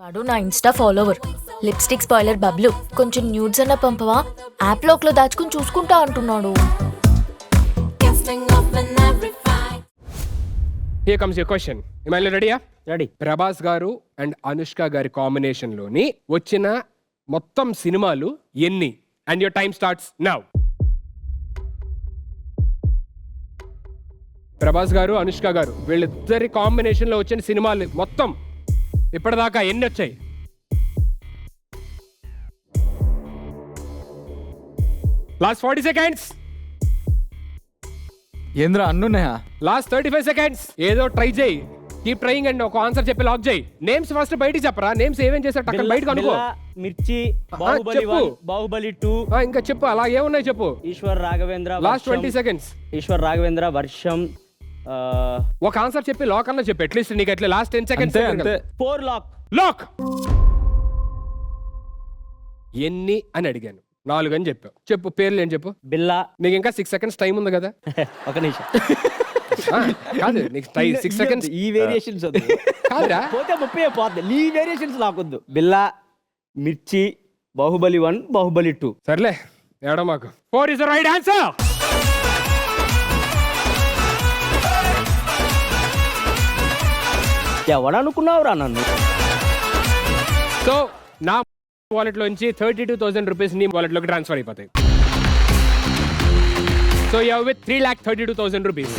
వాడు నా Insta follower. Lipstick spoiler Bablu, కొంచెం న్యూడ్స్ అన్న పంపవా, యాప్ లోక్లో దాచుకుని చూసుకుంటా అంటున్నాడు. Here comes your question. Emmanuel రెడీయా? రెడీ. ప్రభాస్ గారు అండ్ అనుష్క గారి కాంబినేషన్ లోని వచ్చిన మొత్తం సినిమాలు ఎన్ని? And your time starts now. Prabhas గారు, అనుష్క గారు వీళ్ళిద్దరి కాంబినేషన్ లో వచ్చిన సినిమాలు మొత్తం ఇప్పటిదాకా ఎన్ని వచ్చాయి? Last 40 seconds. ఏంద్ర అన్నున్నాయా? Last 35 seconds. ఏదో ట్రై చేయి, కీప్ ట్రైయింగ్ అండ్ ఒక ఆన్సర్ చెప్పి లాక్ చేయి. నేమ్స్ ఫస్ట్ బయటికి చెప్పరా, నేమ్స్ ఏమేం చేశారు టక్కన బయటకు అనుకో. మిర్చి, బాహుబలి చెప్పు. 1, బాహుబలి 2, ఇంకా చెప్పు, అలా ఏమున్నాయి చెప్పు. Eshwar Raghavendra, last 20 seconds. ఈశ్వర్ రాఘవేంద్ర, వర్షం, ఒక ఆన్సర్ చెప్పి లాక్ అన్న చెప్పు. అట్లీస్ట్ నీకు అట్లా లాస్ట్ 10 సెకండ్స్. అంతే 4 లాక్. లాక్. ఎన్ని అని అడిగాను, 4 అని చెప్పావు. చెప్పు పేర్లు ఏం చెప్పు. బిల్లా. నీకు ఇంకా 6 సెకండ్స్ టైం ఉంది కదా. ఒక నిమిషం. కాదు నీకు 6 సెకండ్స్. ఈ వేరియేషన్స్ వద్దు. కాదురా, పోతే 30 పోతుంది. ఈ వేరియేషన్స్ నాకొద్దు. బిల్లా, మిర్చి, బాహుబలి 1, బాహుబలి 2. సర్లే ఏడో మాకు. 4 ఇస్ ద రైట్ ఆన్సర్. ఎవడనుకున్నావురా నన్ను? సో నా వాలెట్ లోంచి 32,000 రూపీస్ నీ వాలెట్ లోకి ట్రాన్స్ఫర్ అయిపోతాయి. So you have with 3,32,000 rupees.